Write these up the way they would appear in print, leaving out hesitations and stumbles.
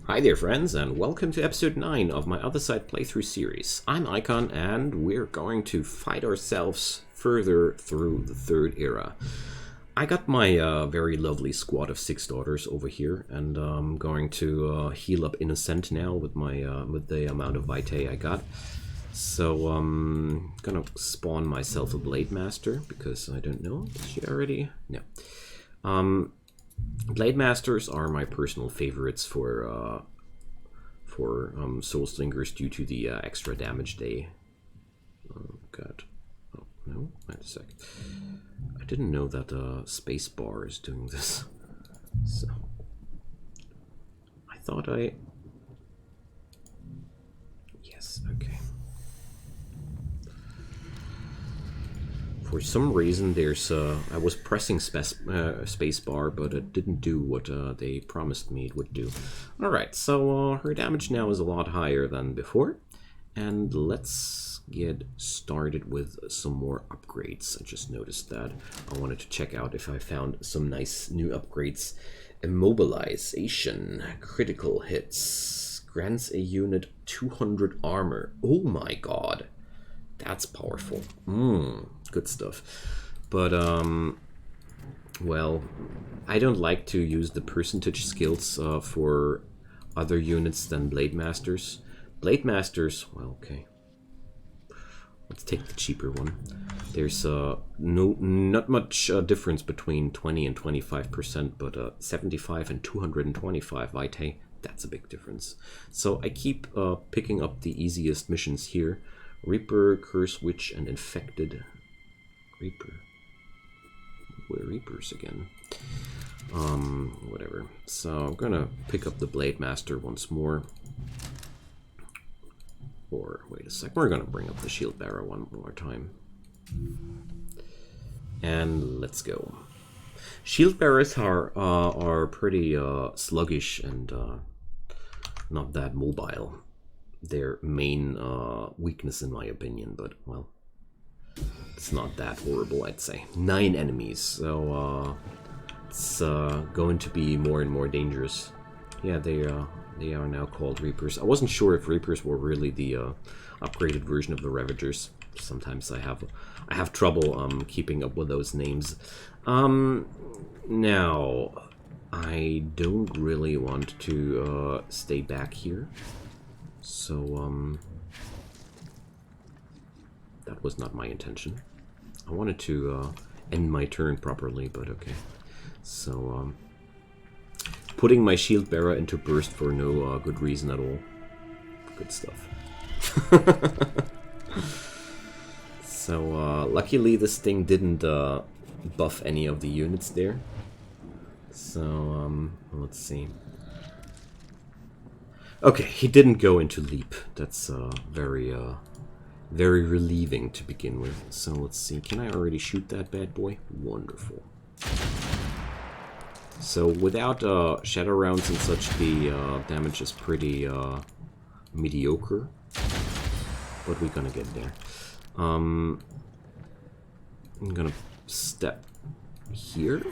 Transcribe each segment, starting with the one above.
Hi there friends, and welcome to episode 9 of my Othercide playthrough series. I'm Icon, and we're going to fight ourselves further through the Third Era. I got my very lovely squad of 6 daughters over here, and I'm going to heal up Innocent now with the amount of Vitae I got. So I'm gonna spawn myself a Blade Master, because I don't know, did she already? No. Blade Masters are my personal favorites for Soul Slingers due to the extra damage they got. Oh, no? Wait a sec. I didn't know that space bar is doing this. So I thought Yes, okay. For some reason, there's I was pressing space bar, but it didn't do what they promised me it would do. Alright, so her damage now is a lot higher than before. And let's get started with some more upgrades. I just noticed that. I wanted to check out if I found some nice new upgrades. Immobilization, critical hits, grants a unit 200 armor. Oh my god. That's powerful. Good stuff. But, well, I don't like to use the percentage skills for other units than Blade Masters. Blade Masters, well, okay. Let's take the cheaper one. There's not much difference between 20 and 25%, but 75 and 225 Vitae, that's a big difference. So I keep picking up the easiest missions here. Reaper, Curse Witch, and Infected. Reaper. We're Reapers again. Whatever. So I'm gonna pick up the Blade Master once more. Or, wait a sec, we're gonna bring up the Shield Bearer one more time. And let's go. Shield Bearers are pretty sluggish and not that mobile. Their main weakness in my opinion, but well, it's not that horrible, I'd say. 9 enemies, so it's going to be more and more dangerous. Yeah, they are now called Reapers. I wasn't sure if Reapers were really the upgraded version of the Ravagers. Sometimes I have trouble keeping up with those names. Now I don't really want to stay back here. So, that was not my intention. I wanted to end my turn properly, but okay. So, putting my Shield Bearer into burst for no good reason at all. Good stuff. So, luckily this thing didn't buff any of the units there. So, let's see. Okay, he didn't go into leap. That's very relieving to begin with. So let's see, can I already shoot that bad boy? Wonderful. So without shadow rounds and such, the damage is pretty mediocre. But we're gonna get there. I'm gonna step here.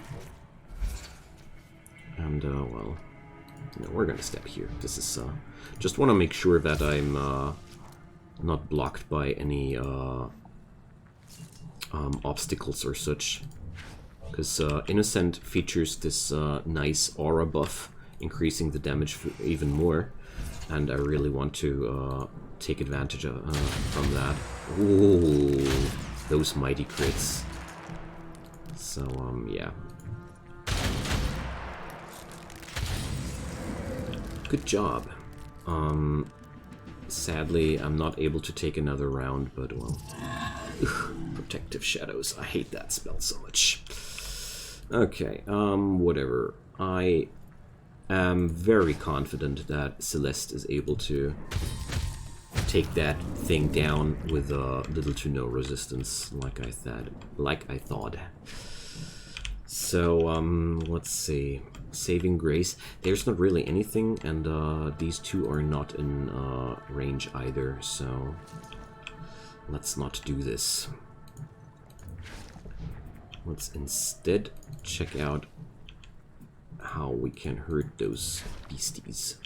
And, well... no, we're gonna step here. This is, just want to make sure that I'm, not blocked by any, obstacles or such. Because, Innocent features this, nice aura buff, increasing the damage even more. And I really want to, take advantage from that. Ooh, those mighty crits. So, yeah. Good job. Sadly, I'm not able to take another round, but well. Protective Shadows. I hate that spell so much. Okay, whatever. I am very confident that Celeste is able to take that thing down with little to no resistance, like I thought. So, let's see. Saving Grace. There's not really anything, and these two are not in range either, so let's not do this. Let's instead check out how we can hurt those beasties.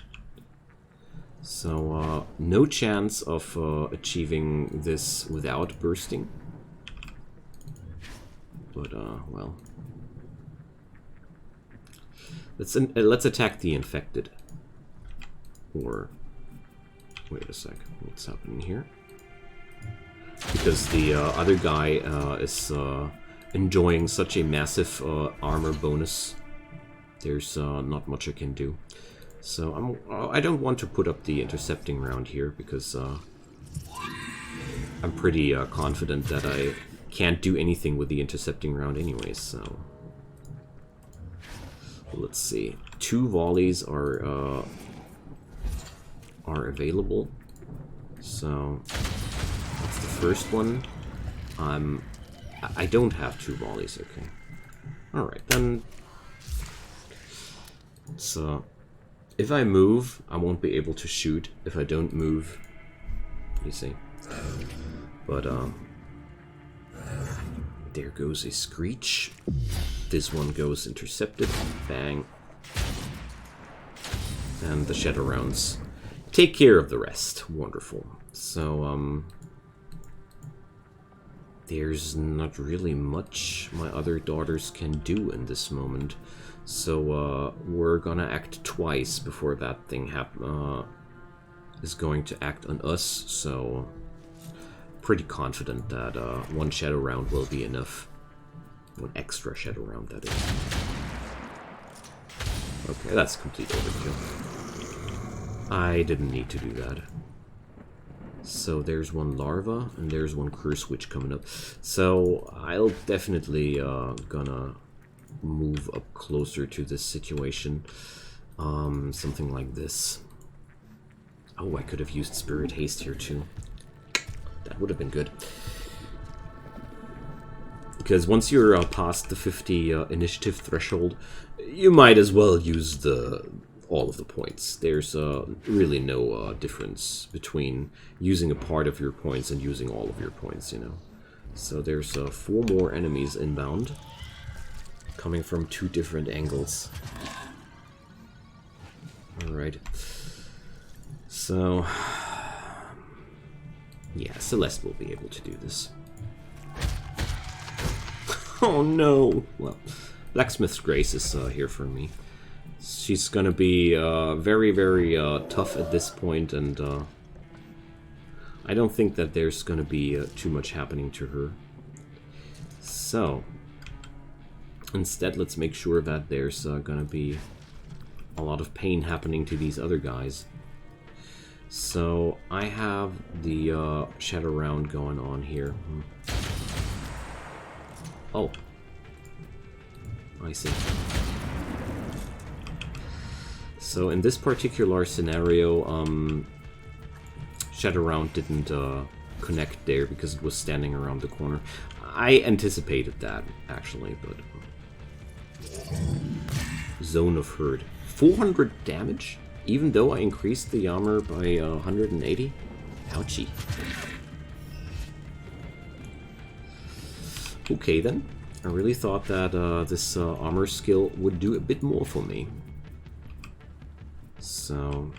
So, no chance of achieving this without bursting. But, well. Let's attack the infected. Or, wait a sec, what's happening here? Because the other guy is enjoying such a massive armor bonus. There's not much I can do. So I don't want to put up the intercepting round here because I'm pretty confident that I can't do anything with the intercepting round anyways. So let's see. 2 volleys are available. So that's the first one. I don't have 2 volleys. Okay. All right then. So. If I move, I won't be able to shoot. If I don't move, you see. But, there goes a screech. This one goes intercepted. Bang. And the shadow rounds take care of the rest. Wonderful. So, there's not really much my other daughters can do in this moment. So, we're gonna act twice before that thing is going to act on us, so pretty confident that 1 shadow round will be enough. 1 extra shadow round, that is. Okay, that's complete overkill. I didn't need to do that. So there's 1 larva, and there's 1 curse witch coming up. So I'll definitely gonna move up closer to this situation. Something like this. Oh, I could have used Spirit Haste here too. That would have been good. Because once you're past the 50 initiative threshold, you might as well use all of the points. There's really no difference between using a part of your points and using all of your points, you know. So there's 4 more enemies inbound, coming from 2 different angles. Alright. So, yeah, Celeste will be able to do this. Oh no! Well, Blacksmith's Grace is here for me. She's gonna be very, very tough at this point, and I don't think that there's gonna be too much happening to her. So, instead, let's make sure that there's gonna be a lot of pain happening to these other guys. So, I have the shadow round going on here. Oh. I see. So, in this particular scenario, shadow round didn't connect there because it was standing around the corner. I anticipated that, actually, but... Zone of Hurt. 400 damage? Even though I increased the armor by 180? Ouchie. Okay then. I really thought that this armor skill would do a bit more for me. So...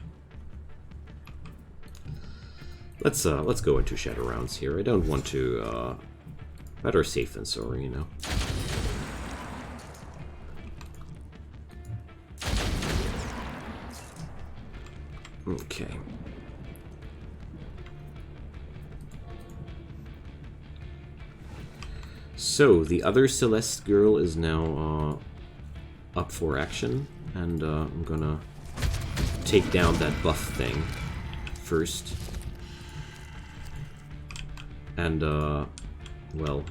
Let's go into shadow rounds here. I don't want to... better safe than sorry, you know. Okay. So, the other Celeste girl is now up for action, and I'm gonna take down that buff thing first. And, well,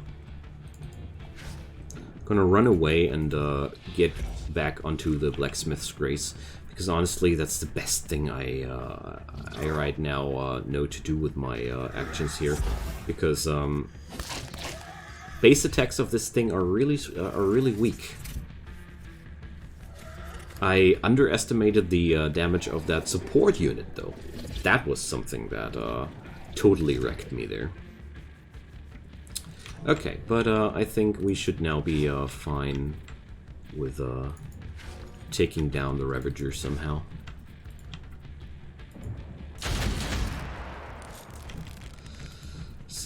gonna run away and get back onto the Blacksmith's Grace. Because honestly, that's the best thing I right now know to do with my actions here. Because base attacks of this thing are really weak. I underestimated the damage of that support unit, though. That was something that totally wrecked me there. Okay, but I think we should now be fine with taking down the Ravager somehow.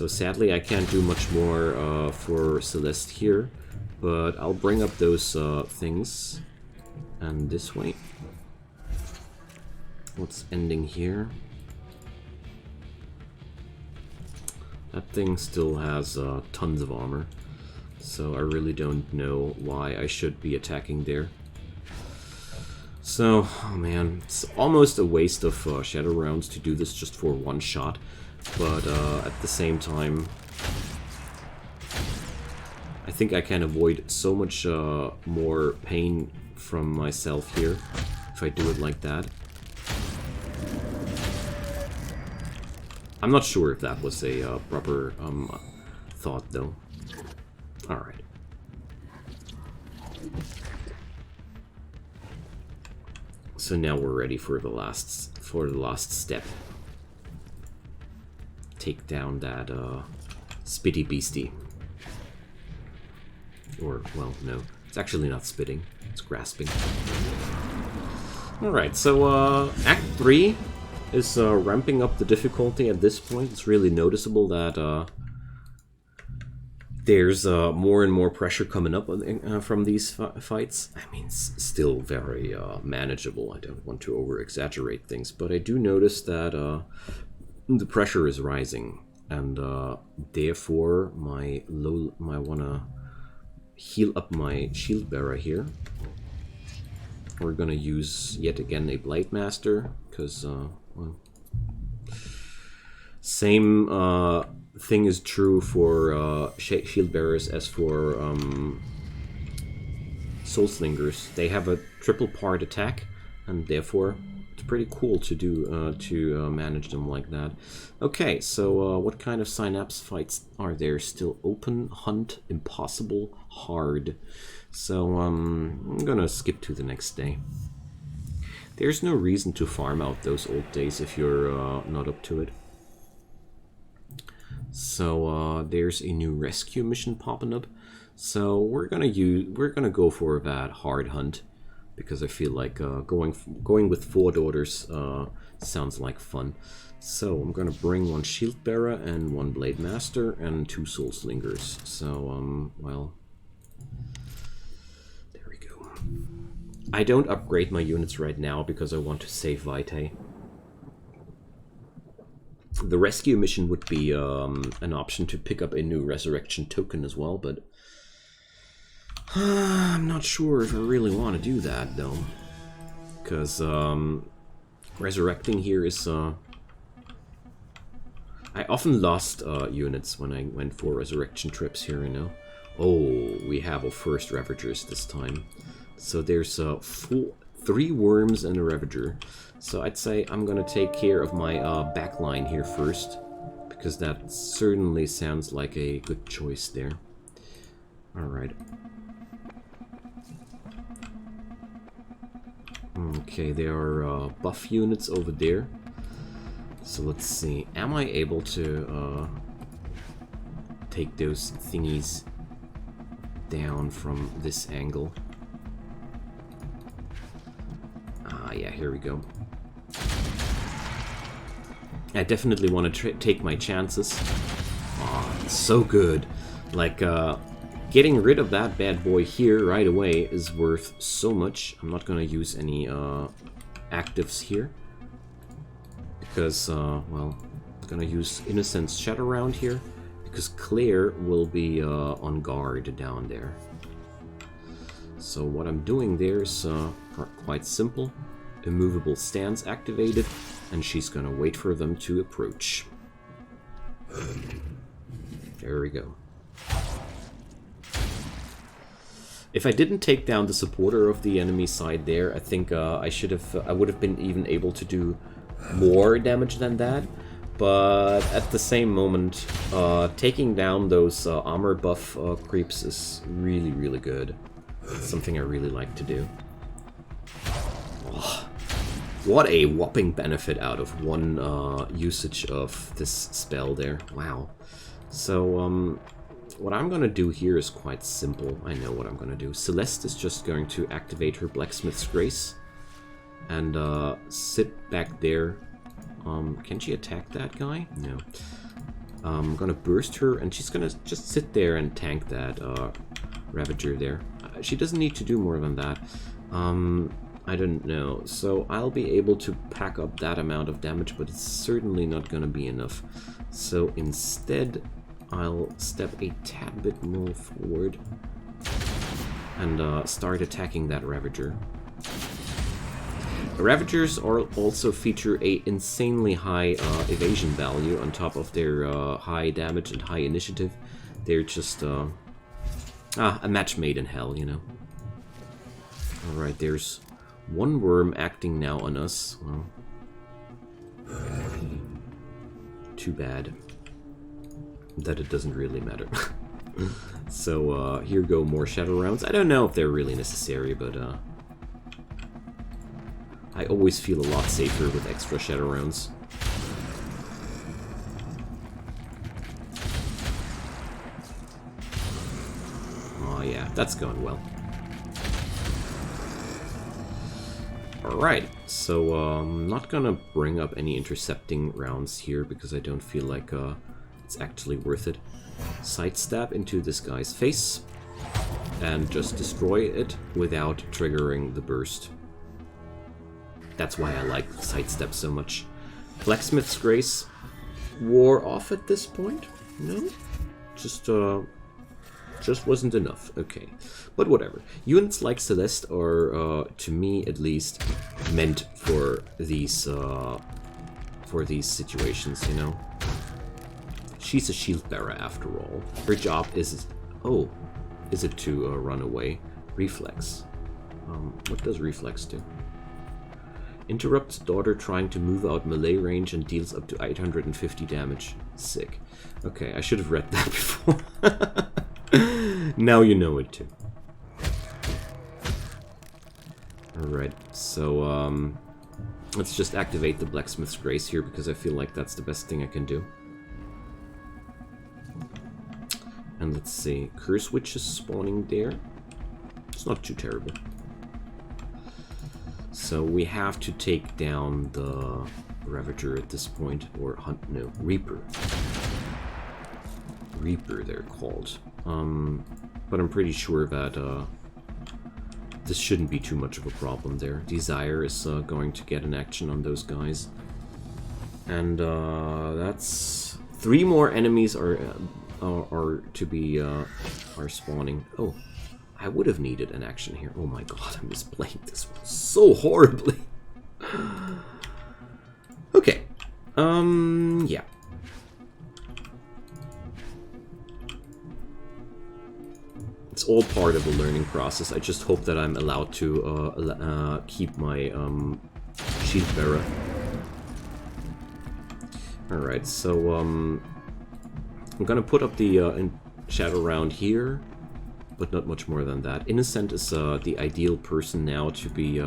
So sadly I can't do much more for Celeste here, but I'll bring up those things. And this way. What's ending here? That thing still has tons of armor, so I really don't know why I should be attacking there. So, oh man, it's almost a waste of shadow rounds to do this just for one shot, but at the same time, I think I can avoid so much more pain from myself here if I do it like that. I'm not sure if that was a proper thought, though. All right. So now we're ready for the last step. Take down that spitty beastie. Or, well, no, it's actually not spitting; it's grasping. All right. So Act 3. Is ramping up the difficulty at this point. It's really noticeable that there's more and more pressure coming up from these fights. I mean, it's still very manageable. I don't want to over-exaggerate things, but I do notice that the pressure is rising, and therefore I wanna heal up my shield bearer here. We're gonna use yet again a Blade Master because. Well, same thing is true for shield bearers as for soul slingers. They have a triple part attack, and therefore it's pretty cool to do manage them like that. Okay, so what kind of synapse fights are there still open? Hunt, impossible, hard. So I'm gonna skip to the next day. There's no reason to farm out those old days if you're not up to it. So there's a new rescue mission popping up. So we're gonna go for that hard hunt because I feel like going with 4 daughters sounds like fun. So I'm gonna bring 1 shield bearer and 1 blade master and 2 soul slingers. So well. I don't upgrade my units right now because I want to save Vitae. The rescue mission would be an option to pick up a new resurrection token as well, but I'm not sure if I really want to do that though, because resurrecting here is I often lost units when I went for resurrection trips here, you know. Oh, we have our first Ravagers this time. So there's 3 worms and a Ravager. So I'd say I'm gonna take care of my backline here first, because that certainly sounds like a good choice there. Alright. Okay, there are buff units over there. So let's see. Am I able to take those thingies down from this angle? Yeah, here we go. I definitely want to take my chances. Oh, it's so good. Like, getting rid of that bad boy here right away is worth so much. I'm not going to use any actives here. Because, well, I'm going to use Innocent's Shadow Round here. Because Claire will be on guard down there. So what I'm doing there is quite simple. Immovable stance activated, and she's gonna wait for them to approach. There we go. If I didn't take down the supporter of the enemy side there, I think I would have been even able to do more damage than that. But at the same moment, taking down those armor buff creeps is really, really good. It's something I really like to do. Oh, what a whopping benefit out of 1 usage of this spell there. Wow. So, what I'm gonna do here is quite simple. I know what I'm gonna do. Celeste is just going to activate her Blacksmith's Grace and sit back there. Can she attack that guy? No. I'm gonna burst her, and she's gonna just sit there and tank that Ravager there. She doesn't need to do more than that. I don't know. So I'll be able to pack up that amount of damage, but it's certainly not gonna be enough. So instead, I'll step a tad bit more forward and start attacking that Ravager. The Ravagers also feature a insanely high evasion value on top of their high damage and high initiative. They're just a match made in hell, you know. Alright, there's one worm acting now on us. Well, too bad that it doesn't really matter. So here go more shadow rounds. I don't know if they're really necessary, but I always feel a lot safer with extra shadow rounds. Oh yeah, that's going well. Alright, so I'm not gonna bring up any intercepting rounds here because I don't feel like it's actually worth it. Sidestep into this guy's face and just destroy it without triggering the burst. That's why I like sidestep so much. Blacksmith's Grace wore off at this point? No? Just wasn't enough. Okay. But whatever. Units like Celeste are, to me at least, meant for these situations, you know? She's a shield bearer after all. Her job is... Oh. Is it to run away? Reflex. What does Reflex do? Interrupts daughter trying to move out melee range and deals up to 850 damage. Sick. Okay, I should have read that before. Now you know it too. Alright, so let's just activate the Blacksmith's Grace here because I feel like that's the best thing I can do. And let's see, Curse Witch is spawning there. It's not too terrible. So we have to take down the Ravager at this point, or Reaper. Reaper, they're called. But I'm pretty sure that this shouldn't be too much of a problem there. Desire is going to get an action on those guys. And that's... 3 more enemies are to be are spawning. Oh, I would have needed an action here. Oh my god, I'm misplaying this one so horribly. Okay. Yeah. It's all part of the learning process. I just hope that I'm allowed to keep my shield bearer. Alright, so I'm gonna put up the shadow round here, but not much more than that. Innocent is the ideal person now to be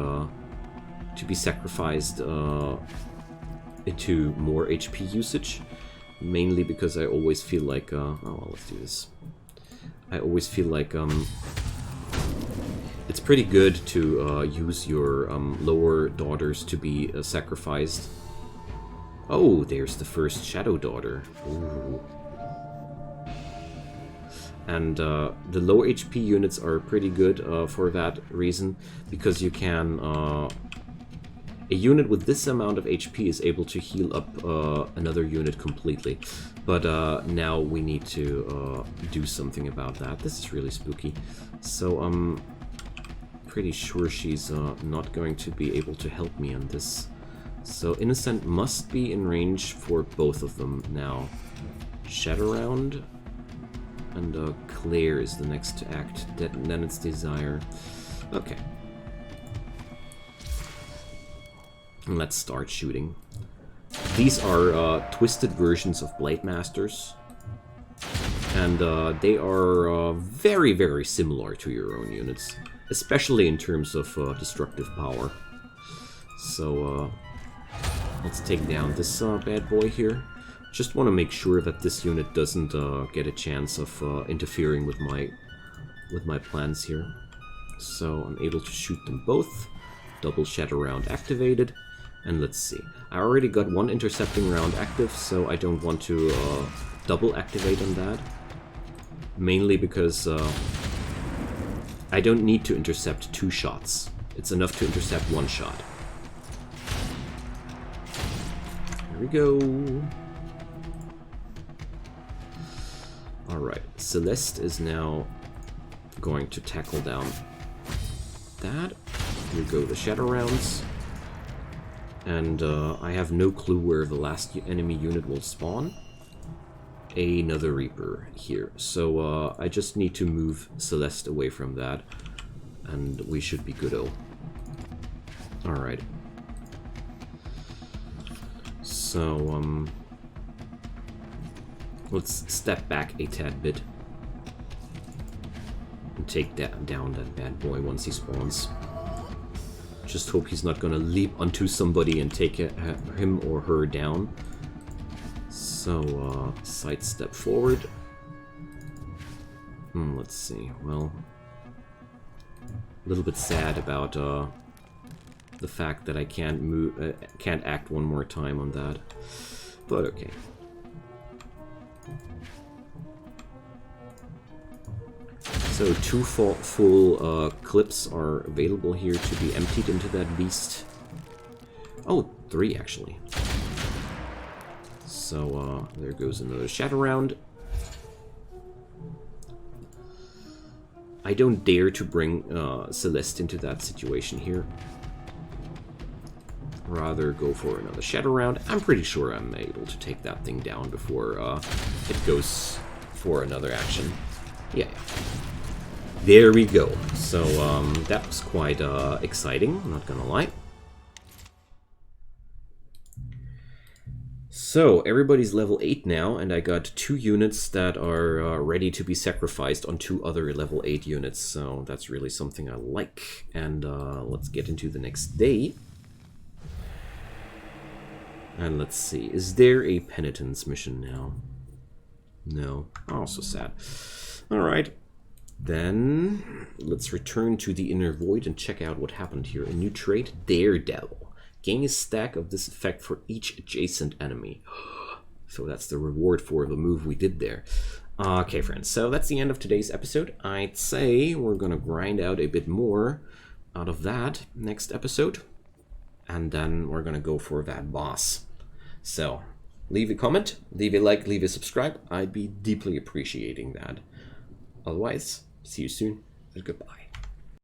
sacrificed into more HP usage, mainly because I always feel like oh well, let's do this. I always feel like it's pretty good to use your lower daughters to be sacrificed. Oh, there's the first shadow daughter. Ooh. And the low HP units are pretty good for that reason, because you can... a unit with this amount of HP is able to heal up another unit completely. But now we need to do something about that. This is really spooky. So I'm pretty sure she's not going to be able to help me on this. So Innocent must be in range for both of them now. Shadow Round. And Claire is the next to act. Then it's Desire. Okay. And let's start shooting. These are twisted versions of Blade Masters. And they are very, very similar to your own units. Especially in terms of destructive power. So let's take down this bad boy here. Just want to make sure that this unit doesn't get a chance of interfering with my plans here. So I'm able to shoot them both. Double Shadow Round activated. And let's see. I already got one intercepting round active, so I don't want to double activate on that. Mainly because I don't need to intercept 2 shots. It's enough to intercept 1 shot. Here we go. Alright, Celeste is now going to tackle down that. Here go the Shadow Rounds. And I have no clue where the last enemy unit will spawn. Another Reaper here. So I just need to move Celeste away from that. And we should be good-o. Alright. So, let's step back a tad bit. And take down that bad boy once he spawns. Just hope he's not gonna leap onto somebody and take him or her down. So, sidestep forward. Let's see. Well, a little bit sad about the fact that I can't move, can't act one more time on that. But okay. So 2 full clips are available here to be emptied into that beast. Oh, 3 actually. So there goes another Shadow Round. I don't dare to bring Celeste into that situation here. Rather go for another Shadow Round. I'm pretty sure I'm able to take that thing down before it goes for another action. Yeah. There we go. So that was quite exciting, I'm not gonna lie. So everybody's level 8 now, and I got 2 units that are ready to be sacrificed on 2 other level 8 units. So that's really something I like. And let's get into the next day. And let's see, is there a penitence mission now? No. Oh, so sad. Alright. Then, let's return to the Inner Void and check out what happened here. A new trait, Daredevil. Gain a stack of this effect for each adjacent enemy. So that's the reward for the move we did there. Okay, friends, so that's the end of today's episode. I'd say we're gonna grind out a bit more out of that next episode. And then we're gonna go for that boss. So, leave a comment, leave a like, leave a subscribe. I'd be deeply appreciating that. Otherwise, see you soon, and goodbye.